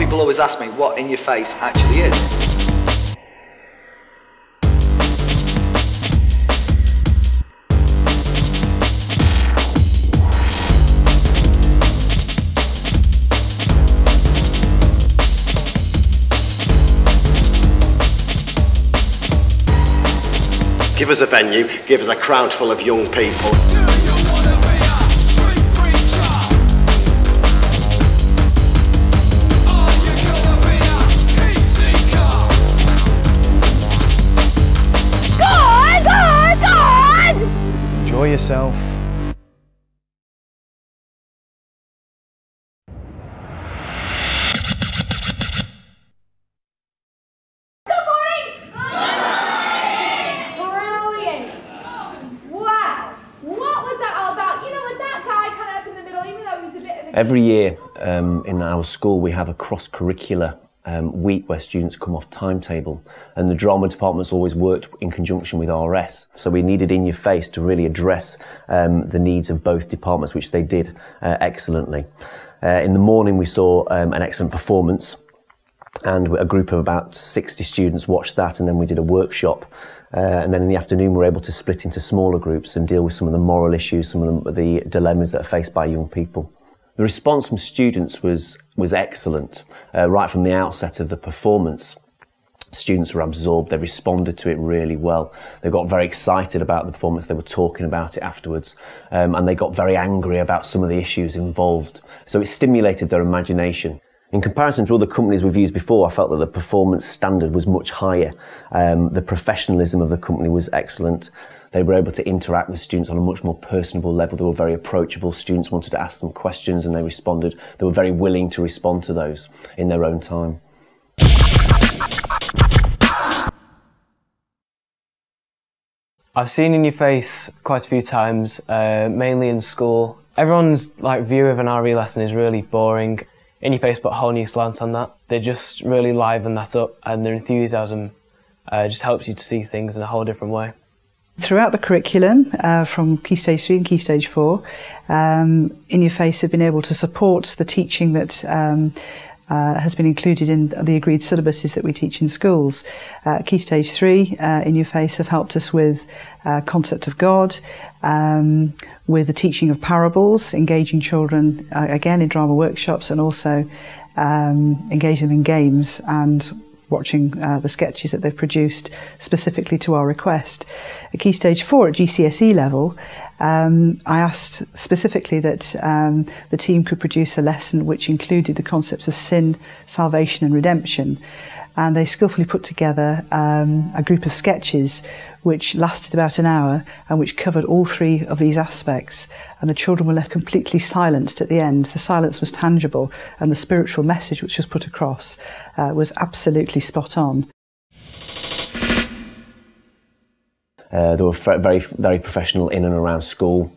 people always ask me what In Yer Face actually is. Give us a venue, give us a crowd full of young people. God! Enjoy yourself. Every year in our school we have a cross-curricular week where students come off timetable, and the drama department's always worked in conjunction with RS. So we needed In Yer Face to really address the needs of both departments, which they did excellently. In the morning we saw an excellent performance, and a group of about 60 students watched that, and then we did a workshop. And then in the afternoon we were able to split into smaller groups and deal with some of the moral issues, some of the dilemmas that are faced by young people. The response from students was excellent. Right from the outset of the performance, students were absorbed, they responded to it really well. They got very excited about the performance, they were talking about it afterwards, and they got very angry about some of the issues involved. So it stimulated their imagination. In comparison to other companies we've used before, I felt that the performance standard was much higher. The professionalism of the company was excellent. They were able to interact with students on a much more personable level. They were very approachable. Students wanted to ask them questions and they responded. They were very willing to respond to those in their own time. I've seen In Yer Face quite a few times, mainly in school. Everyone's view of an RE lesson is really boring. In Yer Face put a whole new slant on that. They just really liven that up, and their enthusiasm just helps you to see things in a whole different way. Throughout the curriculum, from Key Stage 3 and Key Stage 4, In Yer Face have been able to support the teaching that has been included in the agreed syllabuses that we teach in schools. Key Stage 3, In Yer Face have helped us with concept of God, with the teaching of parables, engaging children again in drama workshops, and also engaging them in games and watching the sketches that they've produced specifically to our request. At Key Stage 4 at GCSE level, I asked specifically that the team could produce a lesson which included the concepts of sin, salvation and redemption, and they skillfully put together a group of sketches which lasted about an hour and which covered all three of these aspects, and the children were left completely silenced at the end. The silence was tangible, and the spiritual message which was put across was absolutely spot on. They were very, very professional in and around school,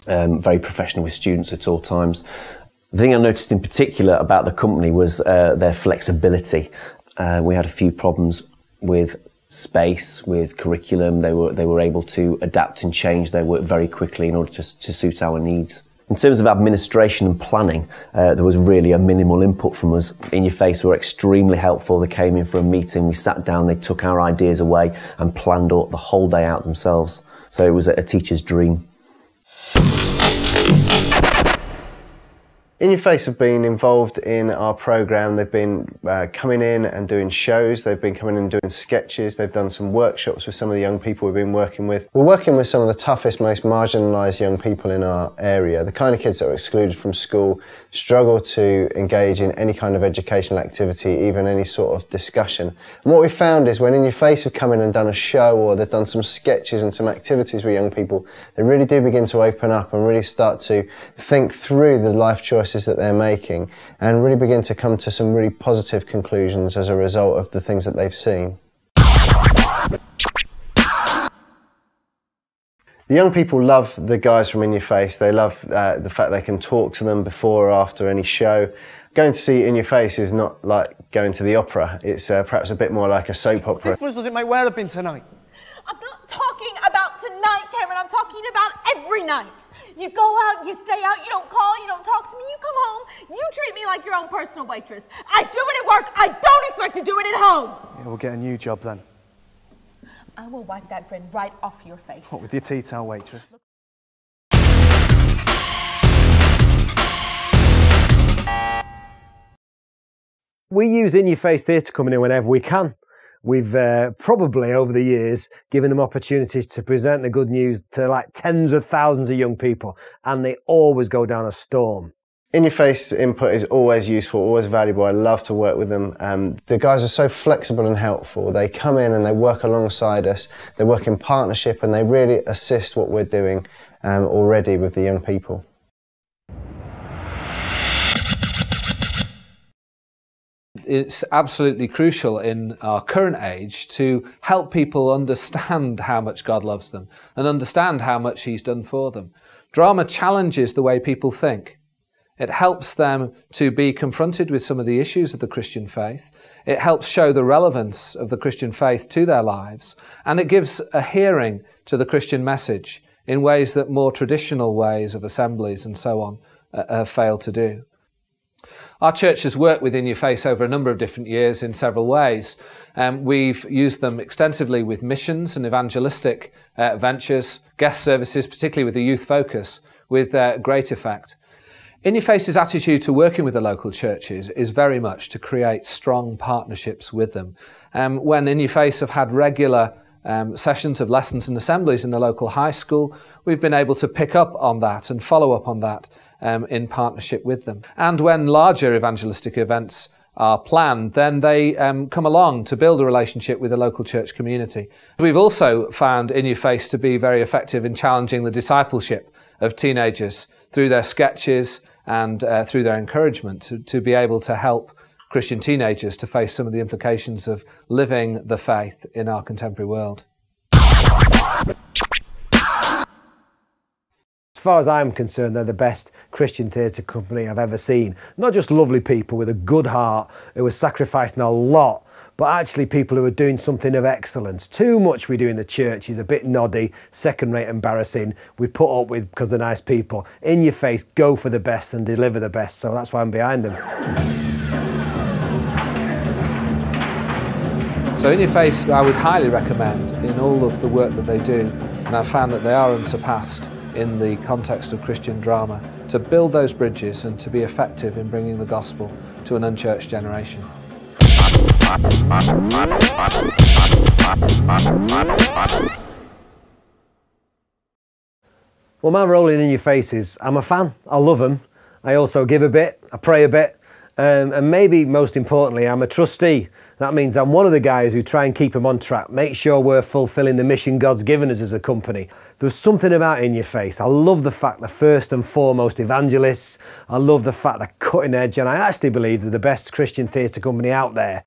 very professional with students at all times. The thing I noticed in particular about the company was their flexibility. We had a few problems with space, with curriculum. They were able to adapt and change their work very quickly in order to suit our needs. In terms of administration and planning, there was really a minimal input from us. In Yer Face were extremely helpful. They came in for a meeting, we sat down, they took our ideas away and planned the whole day out themselves. So it was a teacher's dream. In Yer Face have been involved in our programme. They've been coming in and doing shows, they've been coming in and doing sketches, they've done some workshops with some of the young people we've been working with. We're working with some of the toughest, most marginalised young people in our area, the kind of kids that are excluded from school, struggle to engage in any kind of educational activity, even any sort of discussion. And what we found is when In Yer Face have come in and done a show, or they've done some sketches and some activities with young people, they really do begin to open up and really start to think through the life choices that they're making and really begin to come to some really positive conclusions as a result of the things that they've seen. The young people love the guys from In Yer Face. They love the fact they can talk to them before or after any show. Going to see In Yer Face is not like going to the opera. It's perhaps a bit more like a soap opera. What difference does it make where I've been tonight? I'm not talking about tonight, Cameron. I'm talking about every night. You go out, you stay out, you don't call, you don't talk to me, you come home, you treat me like your own personal waitress. I do it at work, I don't expect to do it at home. Yeah, we'll get a new job then. I will wipe that grin right off your face. What, with your tea towel, waitress? We use In Yer Face Theatre Company whenever we can. We've probably over the years given them opportunities to present the good news to like tens of thousands of young people, and they always go down a storm. In Yer Face input is always useful, always valuable. I love to work with them. The guys are so flexible and helpful. They come in and they work alongside us. They work in partnership and they really assist what we're doing already with the young people. It's absolutely crucial in our current age to help people understand how much God loves them and understand how much He's done for them. Drama challenges the way people think. It helps them to be confronted with some of the issues of the Christian faith. It helps show the relevance of the Christian faith to their lives, and it gives a hearing to the Christian message in ways that more traditional ways of assemblies and so on have failed to do. Our church has worked with In Yer Face over a number of different years in several ways. We've used them extensively with missions and evangelistic ventures, guest services, particularly with a youth focus, with great effect. In Yer Face's attitude to working with the local churches is very much to create strong partnerships with them. When In Yer Face have had regular sessions of lessons and assemblies in the local high school, we've been able to pick up on that and follow up on that in partnership with them. And when larger evangelistic events are planned, then they come along to build a relationship with the local church community. We've also found In Yer Face to be very effective in challenging the discipleship of teenagers through their sketches and through their encouragement to be able to help Christian teenagers to face some of the implications of living the faith in our contemporary world. As far as I'm concerned, they're the best Christian theatre company I've ever seen. Not just lovely people with a good heart who are sacrificing a lot, but actually people who are doing something of excellence. Too much we do in the church is a bit noddy, second-rate, embarrassing. We put up with because they're nice people. In Yer Face, go for the best and deliver the best, so that's why I'm behind them. So In Yer Face, I would highly recommend in all of the work that they do, and I've found that they are unsurpassed in the context of Christian drama, to build those bridges and to be effective in bringing the gospel to an unchurched generation. Well, my role in Yer Face is I'm a fan, I love them, I also give a bit, I pray a bit, and maybe most importantly, I'm a trustee. That means I'm one of the guys who try and keep them on track, make sure we're fulfilling the mission God's given us as a company. There's something about In Yer Face. I love the fact they're first and foremost evangelists. I love the fact they're cutting edge, and I actually believe they're the best Christian theatre company out there.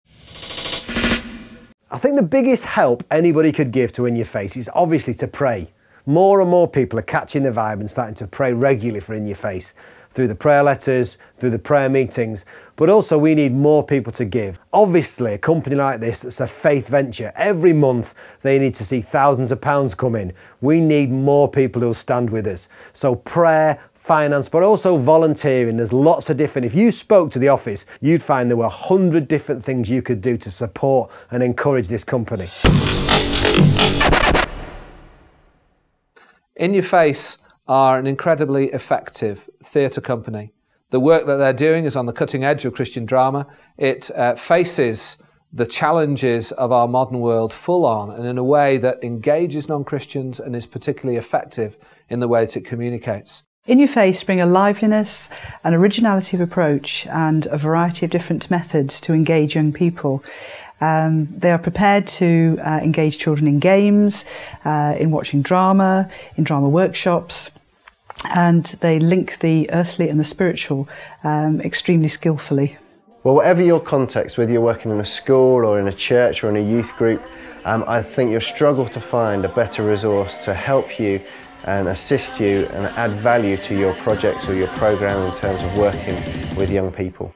I think the biggest help anybody could give to In Yer Face is obviously to pray. More and more people are catching the vibe and starting to pray regularly for In Yer Face, through the prayer letters, through the prayer meetings, but also we need more people to give. Obviously, a company like this that's a faith venture, every month they need to see thousands of pounds come in. We need more people who'll stand with us. So prayer, finance, but also volunteering. There's lots of different, if you spoke to the office, you'd find there were 100 different things you could do to support and encourage this company. In Yer Face are an incredibly effective theatre company. The work that they're doing is on the cutting edge of Christian drama. It faces the challenges of our modern world full on and in a way that engages non-Christians and is particularly effective in the way that it communicates. In Yer Face bring a liveliness, an originality of approach and a variety of different methods to engage young people. They are prepared to engage children in games, in watching drama, in drama workshops, and they link the earthly and the spiritual extremely skillfully. Well, whatever your context, whether you're working in a school or in a church or in a youth group, I think you'll struggle to find a better resource to help you and assist you and add value to your projects or your programme in terms of working with young people.